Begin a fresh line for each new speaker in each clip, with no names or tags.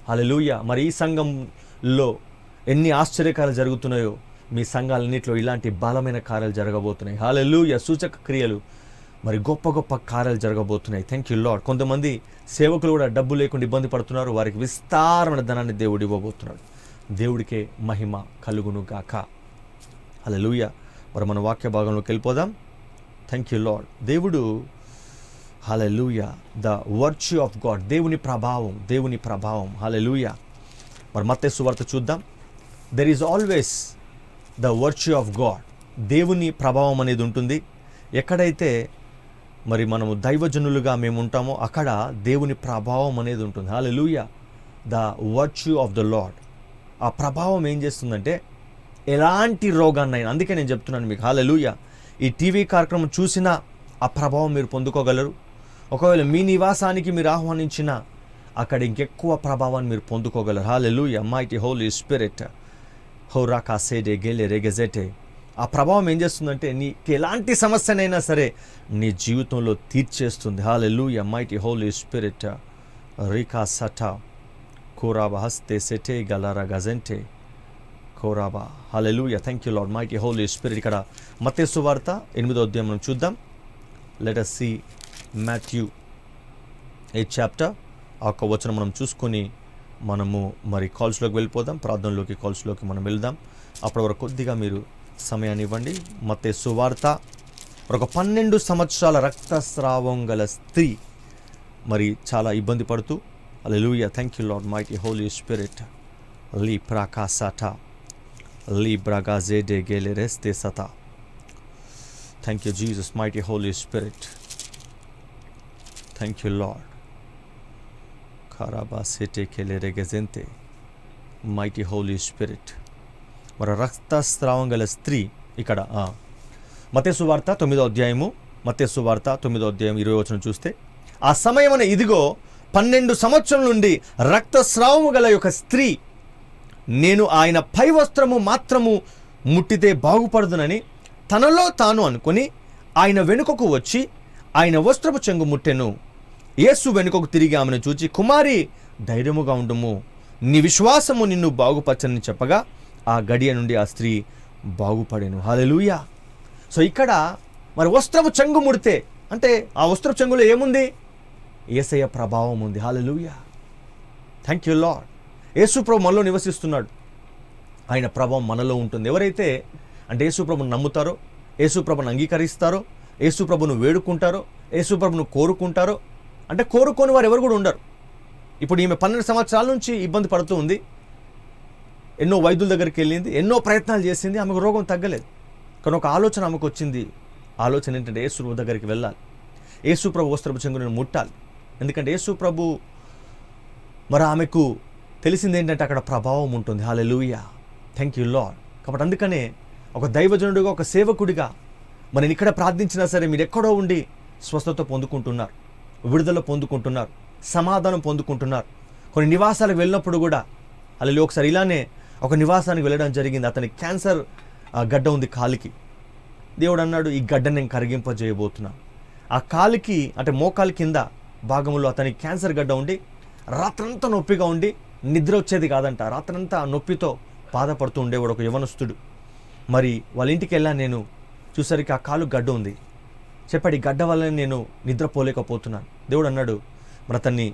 హల్లెలూయా. మరి ఈ సంఘంలో ఎన్ని ఆశ్చర్యకార్యాలు జరుగుతున్నాయో మీ సంఘాలన్నింటిలో ఇలాంటి బలమైన కార్యాలు జరగబోతున్నాయి. హల్లెలూయా. సూచక క్రియలు, మరి గొప్ప గొప్ప కార్యాలు జరగబోతున్నాయి. Thank you lord. కొంతమంది సేవకులు కూడా డబ్బు లేకుండా ఇబ్బంది పడుతున్నారు. వారికి విస్తారమైన ధనాన్ని దేవుడు ఇవ్వబోతున్నాడు. దేవుడికే మహిమ కలుగును గాక. హల్లెలూయా. మరి మన వాక్య భాగంలోకి వెళ్ళిపోదాం. Thank you lord. దేవుడు, హల్లెలూయా, ద వర్చ్యూ ఆఫ్ గాడ్, దేవుని ప్రభావం. హల్లెలూయా. మరి మత్తయి సువార్త చూద్దాం. There is always the virtue of God, దేవుని ప్రభావం అనేది ఉంటుంది. ఎక్కడైతే మరి మనము దైవజనులుగా మేము ఉంటామో అక్కడ దేవుని ప్రభావం అనేది ఉంటుంది. Hallelujah. The virtue of the lord. ఆ ప్రభావం ఏం చేస్తుందంటే ఎలాంటి రోగాన్నైనా, అందుకే నేను చెప్తున్నాను మీకు, హల్లెలూయా, ఈ టీవీ కార్యక్రమం చూసినా ఆ ప్రభావం మీరు పొందుకోగలరు. ఒకవేళ మీ నివాసానికి మీరు ఆహ్వానించిన అక్కడ ఇంకెక్కువ ప్రభావాన్ని మీరు పొందుకోగలరు. హల్లెలూయా. మైటీ హోలీ స్పిరిట్ హోరా కాసేడే గేలే రెగెజెటే. ఆ ప్రభావం ఏం చేస్తుందంటే నీకు ఎలాంటి సమస్యనైనా సరే నీ జీవితంలో తీర్చేస్తుంది. హల్లెలూయా. మైటీ హోలీ స్పిరిట్ రికా సటా కోరాబా హస్తే సెటే గలారా గజెంటే కోరాబా. Hallelujah. Thank you lord. Mighty holy spirit. ఇక్కడ మత్తయి సువార్త 8వ అధ్యాయం మనం చూద్దాం. Let us see Matthew 8th chapter. ఆ ఒక్క వచనం మనం చూసుకొని మనము మరి కాల్స్లోకి వెళ్ళిపోదాం. ప్రార్థనలోకి, కాల్స్లోకి మనం వెళ్దాం. అప్పటి వరకు కొద్దిగా మీరు సమయాన్ని ఇవ్వండి. మత్తయి సువార్త. ఒక 12 సంవత్సరాల రక్తస్రావం గల స్త్రీ మరి చాలా ఇబ్బంది పడుతూ, hallelujah, thank you lord, mighty holy spirit లీ ప్రాకాసాటా లీ బ్రాగాజేడే గేలెరెస్తే సతా. Thank you Jesus, mighty holy spirit. Thank you lord. ఖరాబా సెటే కెలెరెగెజెంతే మైటీ హోలీ స్పిరిట్. మరి రక్తస్రావం గల స్త్రీ ఇక్కడ మత్తయి సువార్త 9వ అధ్యాయము, మత్తయి సువార్త 9వ అధ్యాయం 20వ వచనం చూస్తే, ఆ సమయమున ఇదిగో 12 సంవత్సరం నుండి రక్తస్రావము గల యొక్క స్త్రీ నేను ఆయన పై వస్త్రము మాత్రము ముట్టితే బాగుపడుదునని తనలో తాను అనుకొని ఆయన వెనుకకు వచ్చి ఆయన వస్త్రపు చెంగు ముట్టెను. యేసు వెనుకకు తిరిగి ఆమెను చూచి, కుమారి, ధైర్యముగా ఉండుము, నీ విశ్వాసము నిన్ను బాగుపరచని చెప్పగా ఆ గడియ నుండి ఆ స్త్రీ బాగుపడెను. హల్లెలూయా. సో ఇక్కడ మరి వస్త్రపు చెంగు ముడితే అంటే ఆ వస్త్రపు చెంగులో ఏముంది? యేసయ్య ప్రభావం ఉంది. హల్లెలూయా. Thank you lord. యేసు ప్రభు మనలో నివసిస్తున్నాడు. ఆయన ప్రభావం మనలో ఉంటుంది. ఎవరైతే అంటే యేసు ప్రభుని నమ్ముతారో, యేసు ప్రభుని అంగీకరిస్తారో, యేసు ప్రభును వేడుకుంటారో, యేసు ప్రభును కోరుకుంటారో, అంటే కోరుకోని వారు ఎవరు కూడా ఉండరు. ఇప్పుడు ఈమె 12 సంవత్సరాల నుంచి ఇబ్బంది పడుతూ ఉంది. ఎన్నో వైద్యుల దగ్గరికి వెళ్ళింది, ఎన్నో ప్రయత్నాలు చేసింది, ఆమెకు రోగం తగ్గలేదు. కానీ ఒక ఆలోచన ఆమెకు వచ్చింది. ఆలోచన ఏంటంటే యేసు ప్రభు దగ్గరికి వెళ్ళాలి, యేసు ప్రభు వస్త్రపు చెంగును ముట్టాలి. ఎందుకంటే యేసు ప్రభు మరి ఆమెకు తెలిసింది ఏంటంటే అక్కడ ప్రభావం ఉంటుంది. హల్లెలూయా. Thank you lord. కాబట్టి అందుకనే ఒక దైవజనుడిగా, ఒక సేవకుడిగా మరి నేను ఇక్కడ ప్రార్థించినా సరే మీరు ఎక్కడో ఉండి స్వస్థత పొందుకుంటున్నారు, విడుదల పొందుకుంటున్నారు, సమాధానం పొందుకుంటున్నారు. కొన్ని నివాసాలకు వెళ్ళినప్పుడు కూడా హల్లెలూయా. ఒకసారి ఇలానే ఒక నివాసానికి వెళ్ళడం జరిగింది. అతనికి క్యాన్సర్ గడ్డ ఉంది కాలికి. దేవుడు అన్నాడు, ఈ గడ్డ నేను కరిగింపజేయబోతున్నాను. ఆ కాలికి అంటే మోకాలి కింద భాగంలో అతనికి క్యాన్సర్ గడ్డ ఉండి రాత్రంతా నొప్పిగా ఉండి నిద్ర వచ్చేది కాదంట. రాత్రంతా నొప్పితో బాధపడుతూ ఉండేవాడు ఒక యవనస్తుడు. మరి వాళ్ళ ఇంటికి వెళ్ళాను నేను, చూసరికి ఆ కాలు గడ్డ ఉంది. చెప్పాడు, ఈ గడ్డ వల్ల నేను నిద్రపోలేకపోతున్నాను. దేవుడు అన్నాడు, మరి అతన్ని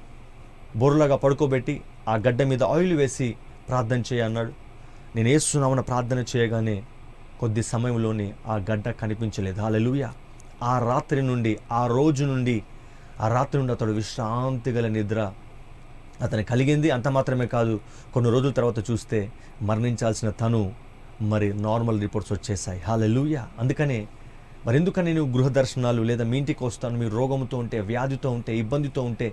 బోరులాగా పడుకోబెట్టి ఆ గడ్డ మీద ఆయిల్ వేసి ప్రార్థన చేయ అన్నాడు. నేను యేసునామమున ప్రార్థన చేయగానే కొద్ది సమయంలోనే ఆ గడ్డ కనిపించలేదు. హల్లెలూయా. ఆ రాత్రి నుండి, ఆ రోజు నుండి, ఆ రాత్రి నుండి అతడు విశ్రాంతి గల నిద్ర అతను కలిగింది. అంత మాత్రమే కాదు, కొన్ని రోజుల తర్వాత చూస్తే మరణించాల్సిన తను మరి నార్మల్ రిపోర్ట్స్ వచ్చేసాయి. హల్లెలూయా. అందుకనే మరి ఎందుకని నేను గృహ దర్శనాలు లేదా మీ ఇంటికి వస్తాను, మీరు రోగంతో ఉంటే, వ్యాధితో ఉంటే, ఇబ్బందితో ఉంటే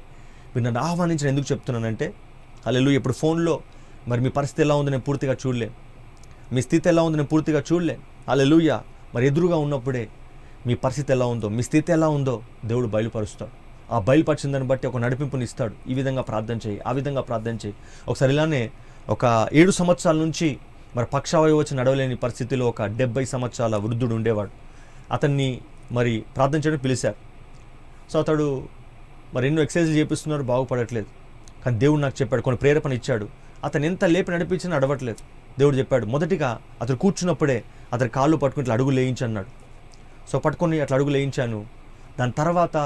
మీరు నన్ను ఆహ్వానించిన ఎందుకు చెప్తున్నానంటే, హల్లెలూయా, ఇప్పుడు ఫోన్లో మరి మీ పరిస్థితి ఎలా ఉందో నేను పూర్తిగా చూడలేను, మీ స్థితి ఎలా ఉందో నేను పూర్తిగా చూడలేను. హల్లెలూయా. మరి ఎదురుగా ఉన్నప్పుడే మీ పరిస్థితి ఎలా ఉందో, మీ స్థితి ఎలా ఉందో దేవుడు బయలుపరుస్తాడు. ఆ బయలుపరిచిన దాన్ని బట్టి ఒక నడిపింపుని ఇస్తాడు. ఈ విధంగా ప్రార్థన చేయి, ఆ విధంగా ప్రార్థన చేయి. ఒకసారి ఇలానే ఒక 7 సంవత్సరాల నుంచి మరి పక్షవాయువు వచ్చి నడవలేని పరిస్థితిలో ఒక 70 సంవత్సరాల వృద్ధుడు ఉండేవాడు. అతన్ని మరి ప్రార్థన చేయడం పిలిచారు. సో అతడు మరి ఎన్నో ఎక్సర్సైజులు చేపిస్తున్నారు, బాగుపడట్లేదు. కానీ దేవుడు నాకు చెప్పాడు, కొన్ని ప్రేరేపణ ఇచ్చాడు. అతను ఎంత లేపి నడిపించినా నడవట్లేదు. దేవుడు చెప్పాడు, మొదటిగా అతను కూర్చున్నప్పుడే అతని కాళ్ళు పట్టుకుని ఇట్లా అడుగు లేయించి అన్నాడు. సో పట్టుకొని అట్లా అడుగు లేయించాను. దాని తర్వాత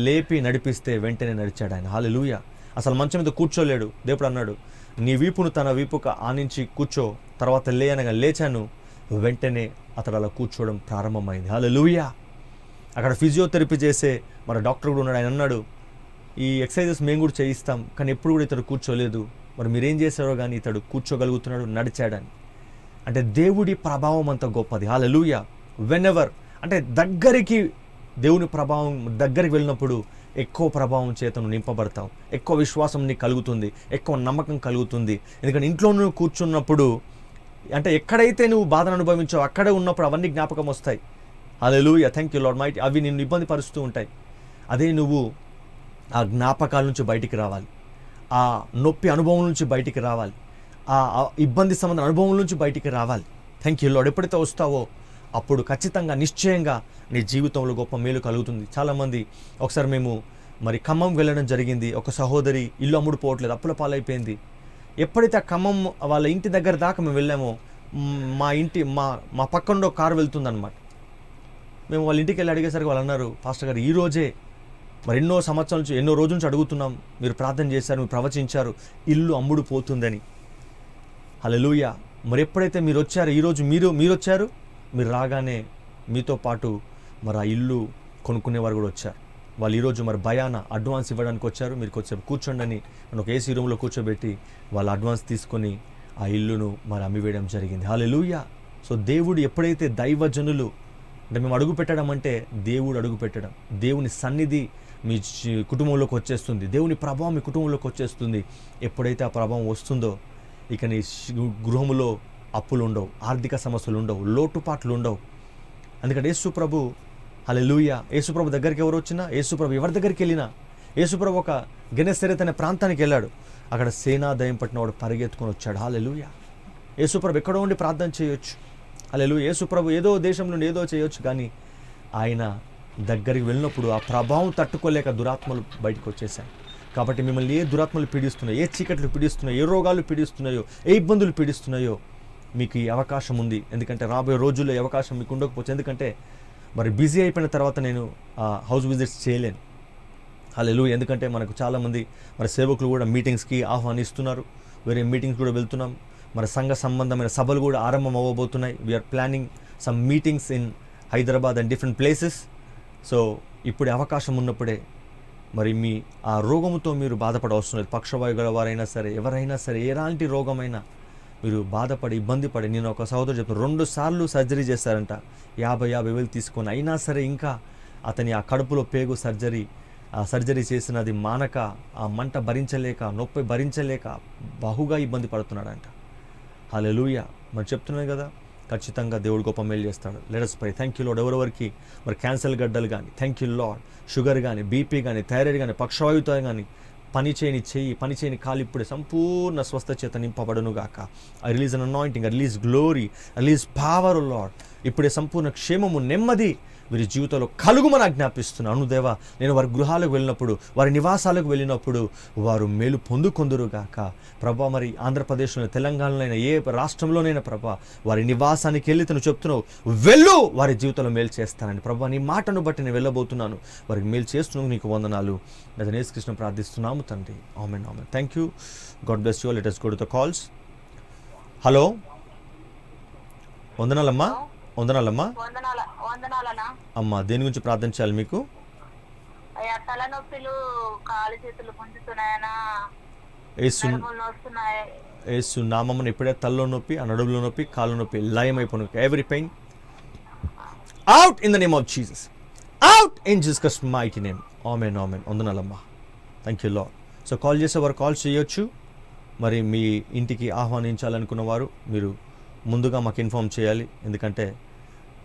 లేపి నడిపిస్తే వెంటనే నడిచాడు ఆయన. హల్లెలూయా. అసలు మంచం మీద కూర్చోలేడు. దేవుడు అన్నాడు, నీ వీపును తన వీపుకు ఆనించి కూర్చో, తర్వాత లే అనగా లేచాను. వెంటనే అతడు అలా కూర్చోవడం ప్రారంభమైంది. హల్లెలూయా. అక్కడ ఫిజియోథెరపీ చేసే మన డాక్టర్ కూడా ఉన్నాడు. ఆయన అన్నాడు, ఈ ఎక్సర్సైజెస్ మేము కూడా చేయిస్తాం, కానీ ఎప్పుడు కూడా ఇతడు కూర్చోలేదు. మరి మీరేం చేశారో కానీ ఇతడు కూర్చోగలుగుతున్నాడు, నడిచాడని. అంటే దేవుడి ప్రభావం అంత గొప్పది. హల్లెలూయా. వెనెవర్ అంటే దగ్గరికి దేవుని ప్రభావం దగ్గరికి వెళ్ళినప్పుడు ఎక్కువ ప్రభావం చేతను నింపబడతావు, ఎక్కువ విశ్వాసం నీకు కలుగుతుంది, ఎక్కువ నమ్మకం కలుగుతుంది. ఎందుకంటే ఇంట్లో నువ్వు కూర్చున్నప్పుడు అంటే ఎక్కడైతే నువ్వు బాధను అనుభవించావు అక్కడే ఉన్నప్పుడు అవన్నీ జ్ఞాపకం వస్తాయి. Hallelujah. Thank you lord mighty. అవి నిన్ను ఇబ్బంది పరుస్తూ ఉంటాయి. అదే నువ్వు ఆ జ్ఞాపకాల నుంచి బయటికి రావాలి, ఆ నొప్పి అనుభవం నుంచి బయటికి రావాలి, ఆ ఇబ్బంది సంబంధ అనుభవం నుంచి బయటికి రావాలి. Thank you lord. ఎప్పుడైతే వస్తావో అప్పుడు ఖచ్చితంగా నిశ్చయంగా నీ జీవితంలో గొప్ప మేలు కలుగుతుంది. చాలామంది ఒకసారి మేము మరి ఖమ్మం వెళ్ళడం జరిగింది. ఒక సహోదరి ఇల్లు అమ్ముడు పోవట్లేదు, అప్పుల పాలైపోయింది. ఎప్పుడైతే ఆ ఖమ్మం వాళ్ళ ఇంటి దగ్గర దాకా మేము వెళ్ళామో మా పక్కన ఒక కారు వెళ్తుందన్నమాట. మేము వాళ్ళ ఇంటికి వెళ్ళి అడిగేసరికి వాళ్ళు అన్నారు, పాస్టర్ గారు ఈరోజే మరి ఎన్నో సంవత్సరాల నుంచి ఎన్నో రోజుల నుంచి అడుగుతున్నాం, మీరు ప్రార్థన చేశారు, మీరు ప్రవచించారు, ఇల్లు అమ్ముడు పోతుందని. హల్లెలూయా. మరి ఎప్పుడైతే మీరు వచ్చారు, ఈరోజు మీరు వచ్చారు, మీరు రాగానే మీతో పాటు మరి ఆ ఇల్లు కొనుక్కునేవారు కూడా వచ్చారు. వాళ్ళు ఈరోజు మరి భయాన అడ్వాన్స్ ఇవ్వడానికి వచ్చారు. మీరు కొంచెం కూర్చోండి అని నన్ను ఒక ఏసీ రూమ్లో కూర్చోబెట్టి వాళ్ళు అడ్వాన్స్ తీసుకొని ఆ ఇల్లును మరి అమ్మివేయడం జరిగింది. హల్లెలూయా. సో దేవుడు ఎప్పుడైతే దైవజనులు అంటే మేము అడుగు పెట్టడం అంటే దేవుడు అడుగు పెట్టడం, దేవుని సన్నిధి మీ కుటుంబంలోకి వచ్చేస్తుంది, దేవుని ప్రభావం మీ కుటుంబంలోకి వచ్చేస్తుంది. ఎప్పుడైతే ఆ ప్రభావం వస్తుందో ఇక నీ గృహములో అప్పులు ఉండవు, ఆర్థిక సమస్యలు ఉండవు, లోటుపాట్లు ఉండవు. అందుకని యేసుప్రభు హల్లెలూయా. యేసుప్రభు దగ్గరికి ఎవరు వచ్చినా, యేసుప్రభు ఎవరి దగ్గరికి వెళ్ళినా, యేసుప్రభు ఒక గెనెసరెత్ అనే ప్రాంతానికి వెళ్ళాడు. అక్కడ సేనాదయం పట్టినవాడు పరిగెత్తుకొని వచ్చాడు. హల్లెలూయా. యేసుప్రభు ఎక్కడో ఉండి ప్రార్థన చేయొచ్చు. హల్లెలూయా. యేసుప్రభు ఏదో దేశం నుండి ఏదో చేయొచ్చు, కానీ ఆయన దగ్గరికి వెళ్ళినప్పుడు ఆ ప్రభావం తట్టుకోలేక దురాత్మలు బయటకు వచ్చేసాయి. కాబట్టి మిమ్మల్ని ఏ దురాత్మలు పీడిస్తున్నాయో, ఏ చీకట్లు పీడిస్తున్నాయో, ఏ రోగాలు పీడిస్తున్నాయో, ఏ ఇబ్బందులు పీడిస్తున్నాయో మీకు ఈ అవకాశం ఉంది. ఎందుకంటే రాబోయే రోజుల్లో ఈ అవకాశం మీకు ఉండకపోవచ్చు. ఎందుకంటే మరి బిజీ అయిపోయిన తర్వాత నేను హౌస్ విజిట్స్ చేయలేను. హల్లెలూయా. ఎందుకంటే మనకు చాలామంది మరి సేవకులు కూడా మీటింగ్స్కి ఆహ్వానిస్తున్నారు, వేరే మీటింగ్స్ కూడా వెళ్తున్నాం. మరి సంఘ సంబంధమైన సభలు కూడా ఆరంభం అవ్వబోతున్నాయి. We're planning some meetings in Hyderabad and different places. So ఇప్పుడు అవకాశం ఉన్నప్పుడే మరి మీ ఆ రోగముతో మీరు బాధపడవలసిన లేదు. పక్షవాయు గల వారైనా సరే, ఎవరైనా సరే, ఎలాంటి రోగమైనా మీరు బాధపడి ఇబ్బంది పడి, నేను ఒక సహోదరు చెప్తాను, 2 సార్లు సర్జరీ చేశారంట, 50,000 తీసుకొని. అయినా సరే ఇంకా అతని ఆ కడుపులో పేగు సర్జరీ చేసినది మానక, ఆ మంట భరించలేక, నొప్పి భరించలేక బహుగా ఇబ్బంది పడుతున్నాడంట. హల్లెలూయా. మరి చెప్తున్నాను కదా, ఖచ్చితంగా దేవుడు గొప్ప మేలు చేస్తాడు. Let us pray. Thank you lord. ఎవరెవరికి మరి క్యాన్సర్ గడ్డలు కానీ, థ్యాంక్ యూ లార్డ్, షుగర్ కానీ, బీపీ కానీ, థైరాయిడ్ కానీ, పక్షవాయువుతో కానీ, పని చేయని కాలు ఇప్పుడే సంపూర్ణ స్వస్థ చేత నింపబడును గాక. I release an anointing, I release glory, I release power lord. ఇప్పుడే సంపూర్ణ క్షేమము, నెమ్మది వీరి జీవితంలో కలుగుమని ఆజ్ఞాపిస్తున్నాను. దేవా, నేను వారి గృహాలకు వెళ్ళినప్పుడు, వారి నివాసాలకు వెళ్ళినప్పుడు వారు మేలు పొందుకొందురుగాక. ప్రభా, మరి ఆంధ్రప్రదేశ్లో, తెలంగాణలో, ఏ రాష్ట్రంలోనైనా ప్రభా, వారి నివాసానికి వెళ్ళి తను చెప్తున్నావు, వెళ్ళు, వారి జీవితంలో మేలు చేస్తానని. ప్రభా, నీ మాటను బట్టి నేను వెళ్ళబోతున్నాను, వారికి మేలు చేస్తున్నావు. నీకు వందనాలు. నేను యేసుకృష్ణ ప్రార్థిస్తున్నాము తండ్రి. ఆమేన్, ఆమేన్. Thank you. God bless you. Let us go to the calls. Hello, వందనాలమ్మా. వందనాలమ్మా. అమ్మా, దేని గురించి ప్రార్థన చేయాలి మీకు?
తలనొప్పులు, కాలు చేతులు గుంజుతున్నాయనా,
యేసు నామమున ఇప్పుడే తలలో నొప్పి, ఆ నడుములో నొప్పి, కాలు నొప్పి లయమైపోను. Every pain out in the name of Jesus, out in Jesus mighty name. ఆమేన్, ఆమేన్. వందనాలమ్మా. Thank you lord. So call చేసేవారు కాల్ చేయొచ్చు. మరి మీ ఇంటికి ఆహ్వానించాలనుకున్న వారు మీరు ముందుగా మాకు ఇన్ఫామ్ చేయాలి. ఎందుకంటే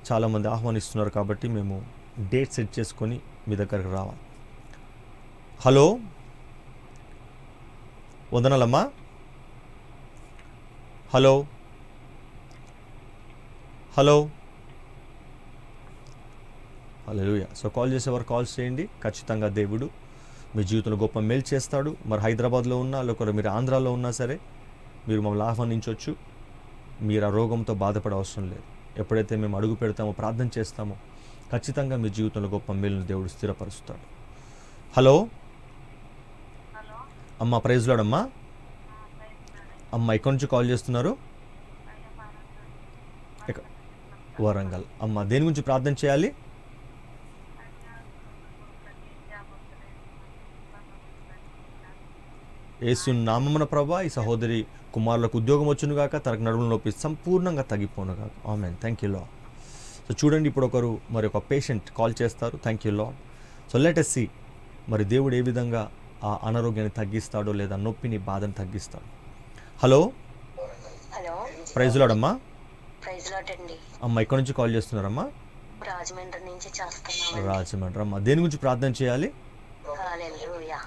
చాలామంది ఆహ్వానిస్తున్నారు కాబట్టి మేము డేట్ సెట్ చేసుకొని మీ దగ్గరకు రావాలి. హలో, వందనాలమ్మా. హలో, హలో, హల్లెలూయా. సో కాల్ చేసేవారు కాల్స్ చేయండి. ఖచ్చితంగా దేవుడు మీ జీవితంలో గొప్ప మేలు చేస్తాడు. మరి హైదరాబాద్లో ఉన్నా లేకపోతే మీరు ఆంధ్రాలో ఉన్నా సరే మీరు మమ్మల్ని ఆహ్వానించవచ్చు. మీరు ఆ రోగంతో బాధపడే అవసరం లేదు. ఎప్పుడైతే మేము అడుగు పెడతామో, ప్రార్థన చేస్తామో, ఖచ్చితంగా మీ జీవితంలో గొప్ప మేలును దేవుడు స్థిరపరుస్తాడు. హలో
హలో
అమ్మ, ప్రైజ్ లార్డ్ అమ్మా. అమ్మ, ఎక్కడి నుంచి కాల్ చేస్తున్నారు? వరంగల్. అమ్మ, దేని గురించి ప్రార్థన చేయాలి? యేసు నామమున ప్రభా ఈ సహోదరి కుమారులకు ఉద్యోగం వచ్చును గాక, తనకు నడుముల నొప్పి సంపూర్ణంగా తగ్గిపోను గాక. ఆమేన్. Thank you lord. సో చూడండి, ఇప్పుడు ఒకరు మరి ఒక పేషెంట్ కాల్ చేస్తారు. Thank you lord. So let us see మరి దేవుడు ఏ విధంగా ఆ అనారోగ్యాన్ని తగ్గిస్తాడో లేదా నొప్పిని, బాధను తగ్గిస్తాడు. హలో
హలో,
ప్రైజ్ లార్డ్ అమ్మా.
ప్రైజ్ లార్డ్ అండి.
అమ్మ, ఎక్కడి నుంచి కాల్ చేస్తున్నారమ్మా?
రాజమండ్రి నుంచి చేస్తున్నామండి.
రాజమండ్రి. అమ్మ, దేని గురించి ప్రార్థన చేయాలి?
హల్లెలూయా.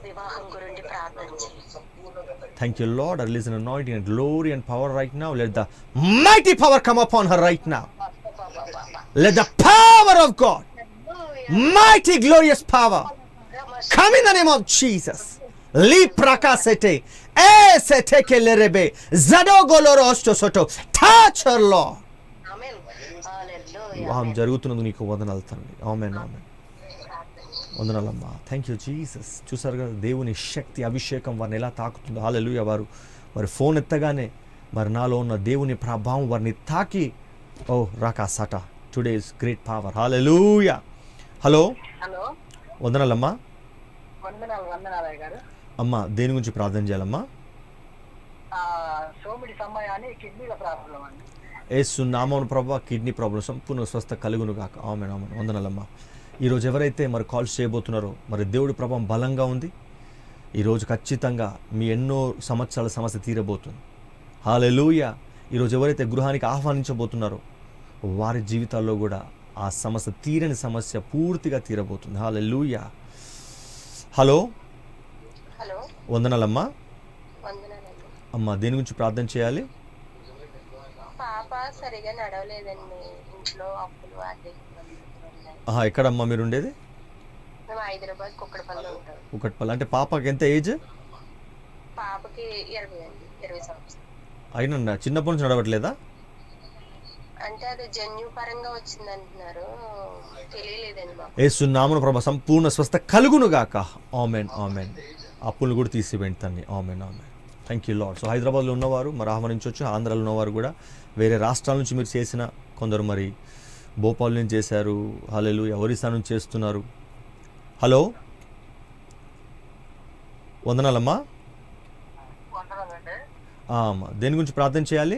వివాహం గురించి ప్రార్థన చేయండి.
Thank you, Lord. I release an anointing and glory and power right now. Let the mighty power come upon her right now. Let the power of God, mighty glorious power, come in the name of Jesus. Li prakasete, esete kelerebe, zadogolorosto soto. Touch her, Lord.
ఆమేన్. హల్లెలూయా.
వివాహం జరుగుతున్నందుకు నీకు వందనాలు తండ్రి. ఆమేన్, ఆమేన్. వందనాలమ్మా. Thank you Jesus. చూసారు కదా దేవుని శక్తి, అభిషేకం వారిని ఎలా తాకుతుందో. హల్లెలూయా. వారు ఫోన్ ఎత్తగానే మరి నాలో ఉన్న దేవుని ప్రభావం వారిని తాకి, ఓ రాకా సాటా, today is great power. Hallelujah. Hello,
hello
వందనాలమ్మా.
వందనాలయ్య గారు.
అమ్మ, దేని గురించి ప్రార్థన చేయాలమ్మా?
సోమిడి సమయాన్ని కిడ్నీల ప్రాబ్లం అండి.
యేసు నామమున ప్రభా కిడ్నీ ప్రాబ్లం సంపూర్ణ స్వస్థ కలుగును గాక. ఆమేన్, ఆమేన్. వందనాలమ్మా. ఈరోజు ఎవరైతే మరి కాల్స్ చేయబోతున్నారో మరి దేవుడి ప్రభావం బలంగా ఉంది. ఈరోజు ఖచ్చితంగా మీ ఎన్నో సంవత్సరాల సమస్య తీరబోతుంది. హల్లెలూయా. ఈరోజు ఎవరైతే గృహానికి ఆహ్వానించబోతున్నారో వారి జీవితాల్లో కూడా ఆ సమస్య, తీరని సమస్య పూర్తిగా తీరబోతుంది. హల్లెలూయా. Hello,
hello,
వందనాలమ్మా.
వందనాలండి.
అమ్మ, దేని గురించి ప్రార్థన చేయాలి?
పాప సరిగా నడవలేదండి. ఇంట్లో అప్పులు అది
ఎక్కడమ్మా మీరు ఉండేది?
మేము హైదరాబాద్ కుక్కడపల్లిలో ఉంటాం.
కుకట్పల్లి. అంటే పాపకి ఎంత ఏజ్?
పాపకి 20 సంవత్సరాలు.
అయినా చిన్నప్పటి నుంచి నడవట్లేదా?
అంటే అది జన్యు పరంగా వచ్చింది అంటున్నారు, తెలియలేదండి మాకు.
యేసు నామమున ప్రభా సంపూర్ణ స్వస్థ కలుగును గాక. ఆమేన్, ఆమేన్. అప్పులను కూడా తీసివేయండి తండ్రి. ఆమేన్, ఆమేన్. Thank you lord. సో హైదరాబాద్లో ఉన్నవారు మరి ఆహ్వానించవచ్చు. ఆంధ్రాలో ఉన్నవారు కూడా, వేరే రాష్ట్రాల నుంచి మీరు చేసిన కొందరు మరి భోపాల్ నుంచి చేశారు. హల్లెలూయా. ఒరిస్సా నుంచి చేస్తున్నారు. హలో, వందనాలమ్మా.
వందనాలండి.
అమ్మ, దేని గురించి ప్రార్థన చేయాలి?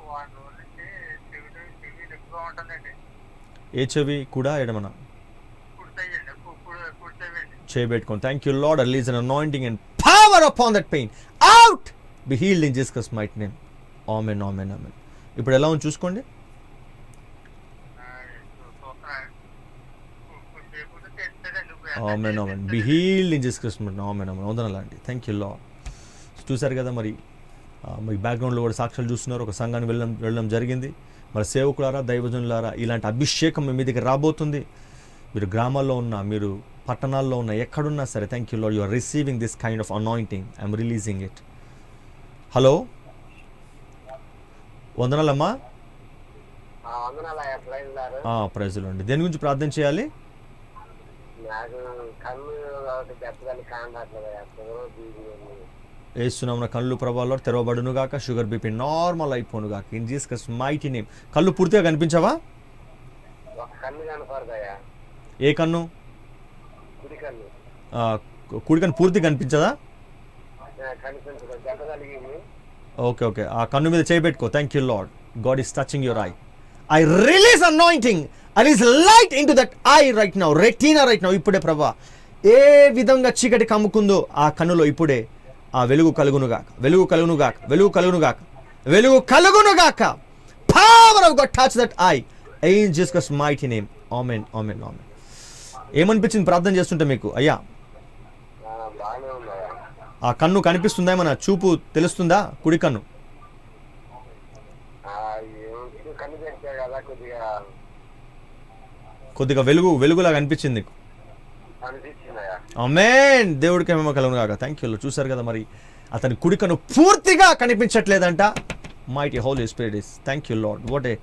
వాటి నుంచి చెవి ఎక్కువ ఉంటుందండి.
ఏ చెవి కూడా ఎడమన
కుడితేయండి, కుడితేయండి.
చేయబెట్టుకోండి. Thank you lord. Release an anointing and power upon that pain. Out, be healed in Jesus mighty name. ఆమేన్, ఆమేన్, ఆమేన్. ఇప్పుడు ఎలా ఉంది చూసుకోండి. ఆమేన్, ఆమేన్. Be healed in Jesus mighty. ఆమేన్, ఆమేన్. వందనాలండి. Thank you lord. చూశారు కదా మరి మీ బ్యాక్గ్రౌండ్లో కూడా సాక్ష్యాలు చూస్తున్నారు. ఒక సంఘానికి వెళ్ళడం జరిగింది. మరి సేవకులారా, దైవజనులారా, ఇలాంటి అభిషేకం మీ మీదకి రాబోతుంది. మీరు గ్రామాల్లో ఉన్నా, మీరు పట్టణాల్లో ఉన్నా, ఎక్కడున్నా సరే, thank you lord, you are receiving this kind of anointing. I'm releasing it. Hello, వందనాలమ్మా. ప్రైజులు అండి. దేని గురించి ప్రార్థన చేయాలి? ఏసునామమున కళ్ళు ప్రభావాల్లో తెరవబడును గాక. షుగర్ బీపీ నార్మల్ అయిపోను గాక. In Jesus mighty name. కళ్ళు పూర్తిగా కనిపించవా? ఏ కన్ను? కుడి కన్ను పూర్తిగా కనిపించదా? Okay, okay. ఆ కన్ను మీద చేయబెట్టుకో. Thank you lord. God is touching your eye. I release anointing. I release light into that eye right now. Retina right now. ఇప్పుడే ప్రభా ఏ విధంగా చీకటి కమ్ముకుందో ఆ కన్నులో ఇప్పుడే ఆ వెలుగు కలుగునుగాక. వెలుగు కలుగునుగాక. వెలుగు కలుగునుగాక. వెలుగు కలుగునుగాక. Power of God touch that eye. In Jesus mighty name. Amen. Amen. Amen. ఏమనిపించింది ప్రార్థన చేస్తుంటే మీకు అయ్యా? ఆ కన్ను కనిపిస్తుందా? ఏమన్నా చూపు తెలుస్తుందా? కుడి కన్ను కొద్దిగా వెలుగులా కనిపించింది నీకు? ఆమేన్. దేవుడికి మహిమ కలుగును గాక. Thank you. చూశారు కదా, మరి అతని కుడికను పూర్తిగా కనిపించట్లేదంట. Mighty holy spirit is. Thank you lord. What a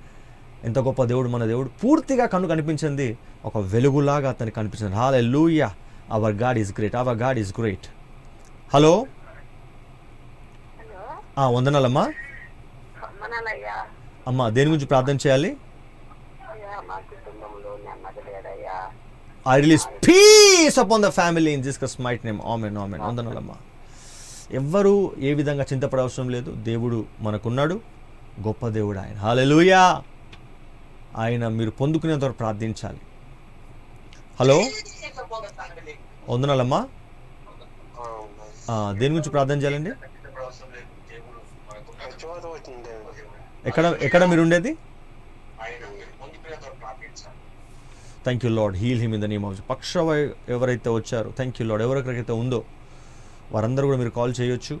ఎంత గొప్ప దేవుడు మన దేవుడు. పూర్తిగా కన్ను కనిపించింది, ఒక వెలుగులాగా అతనికి కనిపించింది. Hallelujah. Our god is great. Our god is great. Hello,
hello
వందనాలమ్మా.
మనలయ్యా.
అమ్మా, దేని గురించి ప్రార్థన చేయాలి?
అయ్యా మా కుటుంబంలో నెమ్మది లేదయ్యా.
I release peace upon the family in Jesus mighty name. ఆమేన్ ఆమేన్. వందనాలమ్మా. ఎవ్వరూ ఏ విధంగా చింతపడే అవసరం లేదు. దేవుడు మనకున్నాడు, గొప్ప దేవుడు ఆయన. హల్లెలూయా. ఆయన మీరు పొందుకునేంత వరకు ప్రార్థించాలి. హలో, వందనాలమ్మా. దేని గురించి ప్రార్థన చేయాలండి? ఎక్కడ మీరు ఉండేది? Thank you lord. Heal him in the name of Jesus. పక్షవాయు ఎవరైతే వచ్చారో, థ్యాంక్ యూ లార్డ్. ఎవరెక్కడికైతే ఉందో వారందరూ కూడా మీరు కాల్ చేయొచ్చు.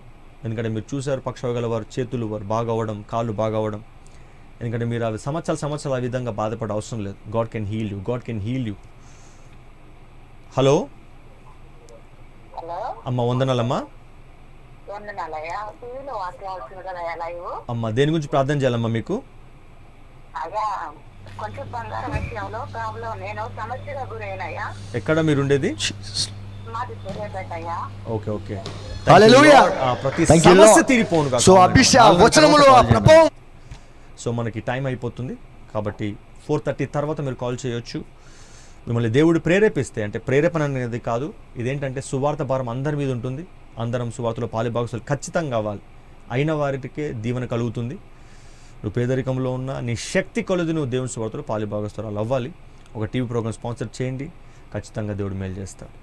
ఎందుకంటే మీరు చూసారు, పక్షవాయు గల వారు చేతులు వారు బాగా అవ్వడం, కాళ్ళు బాగా అవ్వడం. ఎందుకంటే మీరు అవి సంవత్సరాలు ఆ విధంగా బాధపడే అవసరం లేదు. God can heal you. God can heal you. Hello
hello
అమ్మ, వందనాలమ్మా.
వందనాలయ్యా. టీవీలో వాక్యం వస్తుంది కదా లైవ్.
అమ్మ, దేని గురించి ప్రార్థన చేయాలమ్మా మీకు?
అయ్యా కొంచెం బంగారం విషయంలో ప్రాబ్లం, నేను సమస్యగా గురైనయ్యా.
ఎక్కడ మీరు ఉండేది?
మాది సూర్యాపేటయ్యా.
Okay okay.
హల్లెలూయా.
ప్రతి
Thank you,
సమస్య
Lord.
తీరిపోను గాక.
సో వచనములో ఆ ప్రభావం.
సో మనకి టైం అయిపోతుంది కాబట్టి 4:30 తర్వాత మీరు కాల్ చేయొచ్చు. మిమ్మల్ని దేవుడు ప్రేరేపిస్తే, అంటే ప్రేరేపణ అనేది కాదు, ఇదేంటంటే సువార్త భారం అందరి మీద ఉంటుంది. అందరం సువార్తలో పాలిభాగస్తులు ఖచ్చితంగా కావాలి. అయిన వారికే దీవెన కలుగుతుంది. నువ్వు పేదరికంలో ఉన్నా నీ శక్తి కొలది నువ్వు దేవుని సువార్తలో పాలిభాగస్తురాలు అవ్వాలి. ఒక టీవీ ప్రోగ్రామ్ స్పాన్సర్ చేయండి, ఖచ్చితంగా దేవుడు మేలు చేస్తాడు.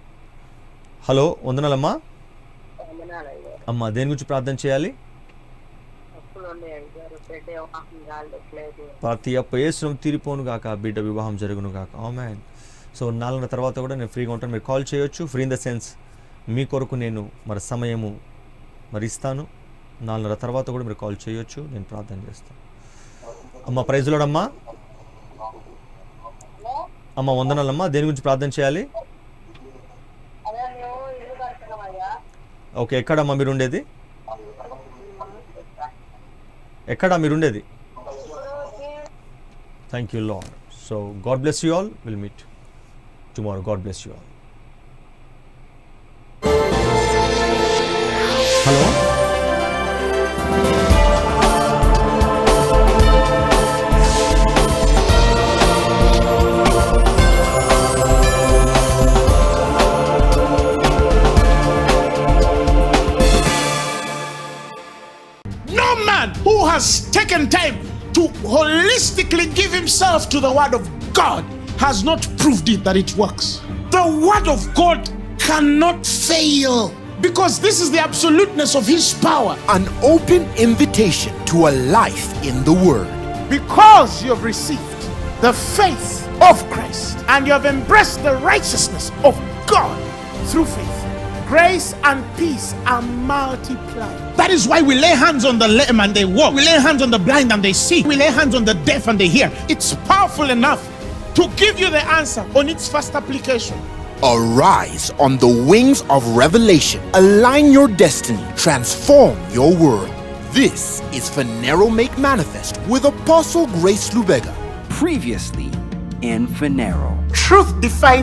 హలో, వందనాలమ్మా.
వందనాలయ్యా.
అమ్మ, దేని గురించి ప్రార్థన చేయాలి?
అప్పులు ఉన్నాయి గారు, బిడ్డ వివాహం కాలేదు.
ప్రతి అప్ప యేసును తీరిపోను గాక, బిడ్డ వివాహం జరుగును గాక. ఆమేన్. సో 4 తర్వాత కూడా నేను ఫ్రీగా ఉంటాను. మీరు కాల్ చేయొచ్చు. ఫ్రీ ఇన్ ద సెన్స్ మీ కొరకు నేను మరి సమయము మరి ఇస్తాను. 4 తర్వాత కూడా మీరు కాల్ చేయొచ్చు, నేను ప్రార్థన చేస్తాను. అమ్మ, ప్రైజ్ లార్డ్ అమ్మా. అమ్మ, వందనాలమ్మా. దేని గురించి ప్రార్థన చేయాలి?
అదే మేము ఇల్లు కడుతున్నామయ్యా.
ఓకే, ఎక్కడమ్మా మీరు ఉండేది? ఎక్కడ మీరు ఉండేది? Thank you lord. So God bless you all. Will meet tomorrow. God bless you all. Hello,
No man who has taken time to holistically give himself to the Word of God has not proved it that it works. The Word of God cannot fail because this is the absoluteness of His power.
An open invitation to a life in the Word.
Because you have received the faith of Christ and you have embraced the righteousness of God through faith, grace and peace are multiplied. That is why we lay hands on the lame and they walk. We lay hands on the blind and they see. We lay hands on the deaf and they hear. It's powerful enough to give you the answer on its first application.
Arise on the wings of revelation. Align your destiny. Transform your world. This is Phaneroo Make Manifest with Apostle Grace Lubega.
Previously in Phaneroo.
Truth defines